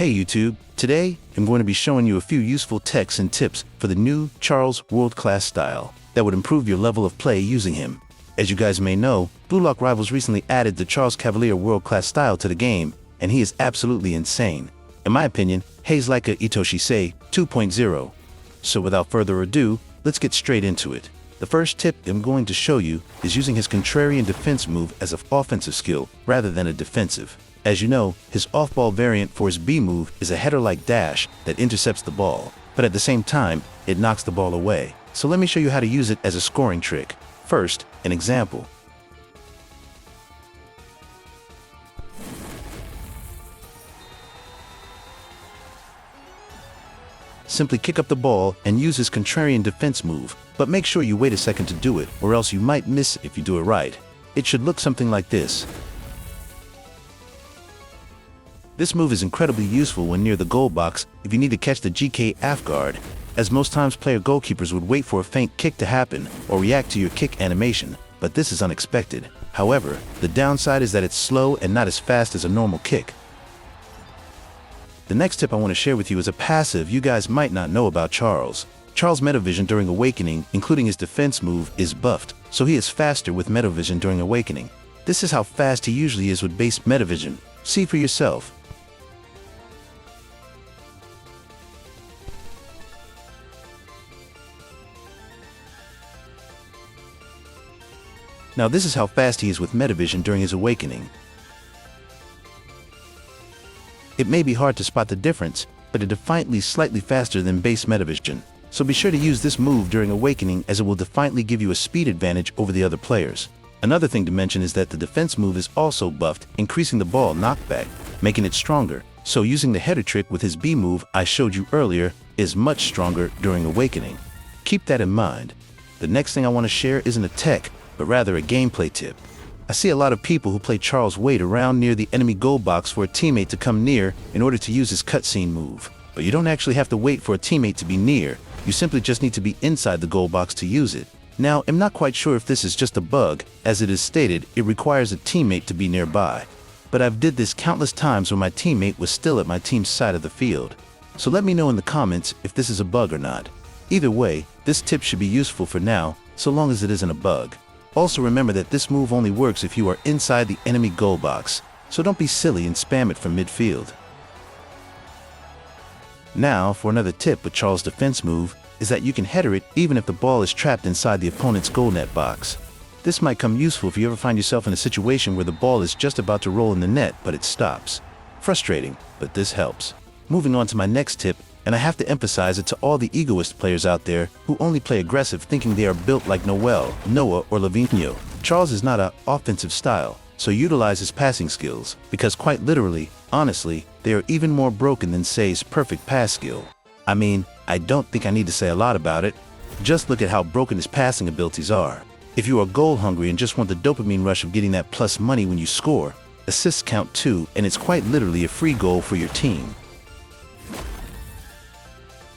Hey YouTube, today I'm going to be showing you a few useful techs and tips for the new Charles world-class style that would improve your level of play using him. As you guys may know, Bluelock Rivals recently added the Charles Cavalier world-class style to the game, and he is absolutely insane. In my opinion, he's like a Itoshi Sei 2.0. So without further ado, let's get straight into it. The first tip I'm going to show you is using his contrarian defense move as an offensive skill rather than a defensive. As you know, his off-ball variant for his B move is a header-like dash that intercepts the ball, but at the same time, it knocks the ball away. So let me show you how to use it as a scoring trick. First, an example. Simply kick up the ball and use his contrarian defense move, but make sure you wait a second to do it, or else you might miss if you do it right. It should look something like this. This move is incredibly useful when near the goal box if you need to catch the GK off guard, as most times player goalkeepers would wait for a feint kick to happen or react to your kick animation, but this is unexpected. However, the downside is that it's slow and not as fast as a normal kick. The next tip I want to share with you is a passive you guys might not know about Charles. Charles' Metavision during Awakening, including his defense move, is buffed, so he is faster with Metavision during Awakening. This is how fast he usually is with base Metavision. See for yourself. Now this is how fast he is with Metavision during his Awakening. It may be hard to spot the difference, but it defiantly is slightly faster than base Metavision. So be sure to use this move during Awakening, as it will defiantly give you a speed advantage over the other players. Another thing to mention is that the defense move is also buffed, increasing the ball knockback, making it stronger. So using the header trick with his B move I showed you earlier is much stronger during Awakening. Keep that in mind. The next thing I want to share isn't a tech, but rather a gameplay tip. I see a lot of people who play Charles wait around near the enemy goal box for a teammate to come near in order to use his cutscene move. But you don't actually have to wait for a teammate to be near, you simply just need to be inside the goal box to use it. Now, I'm not quite sure if this is just a bug, as it is stated it requires a teammate to be nearby. But I've did this countless times when my teammate was still at my team's side of the field. So let me know in the comments if this is a bug or not. Either way, this tip should be useful for now, so long as it isn't a bug. Also remember that this move only works if you are inside the enemy goal box, so don't be silly and spam it from midfield. Now, for another tip with Charles' defense move, is that you can header it even if the ball is trapped inside the opponent's goal net box. This might come useful if you ever find yourself in a situation where the ball is just about to roll in the net but it stops. Frustrating, but this helps. Moving on to my next tip, and I have to emphasize it to all the egoist players out there who only play aggressive thinking they are built like Noel, Noah, or Lavinho. Charles is not an offensive style, so utilize his passing skills, because quite literally, honestly, they are even more broken than Sei's perfect pass skill. I mean, I don't think I need to say a lot about it. Just look at how broken his passing abilities are. If you are goal hungry and just want the dopamine rush of getting that plus money when you score, assists count too, and it's quite literally a free goal for your team.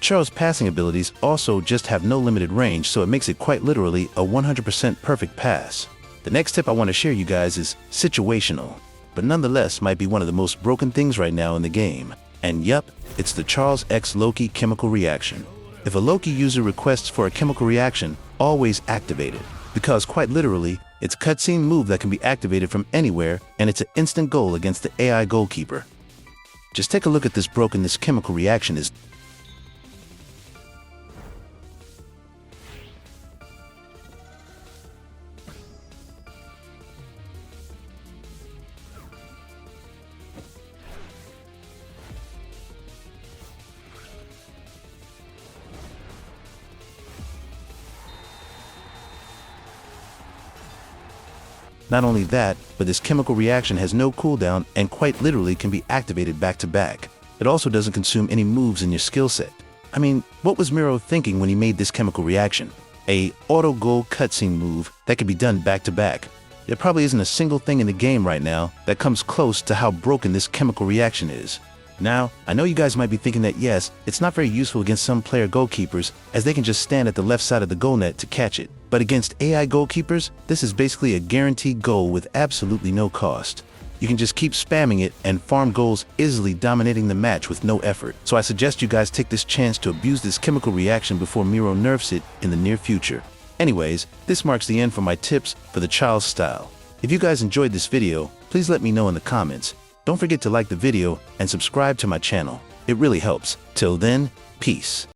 Charles' passing abilities also just have no limited range, so it makes it quite literally a 100% perfect pass. The next tip I want to share you guys is situational, but nonetheless might be one of the most broken things right now in the game. And yup, it's the Charles X Loki chemical reaction. If a Loki user requests for a chemical reaction, always activate it, because quite literally, it's a cutscene move that can be activated from anywhere, and it's an instant goal against the AI goalkeeper. Just take a look at this broken this chemical reaction is. Not only that, but this chemical reaction has no cooldown and quite literally can be activated back to back. It also doesn't consume any moves in your skill set. I mean, what was Miro thinking when he made this chemical reaction? A auto goal cutscene move that can be done back to back. There probably isn't a single thing in the game right now that comes close to how broken this chemical reaction is. Now, I know you guys might be thinking that yes, it's not very useful against some player goalkeepers, as they can just stand at the left side of the goal net to catch it. But against AI goalkeepers, this is basically a guaranteed goal with absolutely no cost. you can just keep spamming it and farm goals, easily dominating the match with no effort. So I suggest you guys take this chance to abuse this chemical reaction before Miro nerfs it in the near future. Anyways, this marks the end for my tips for the child's style. If you guys enjoyed this video, please let me know in the comments. Don't forget to like the video and subscribe to my channel. It really helps. Till then, peace.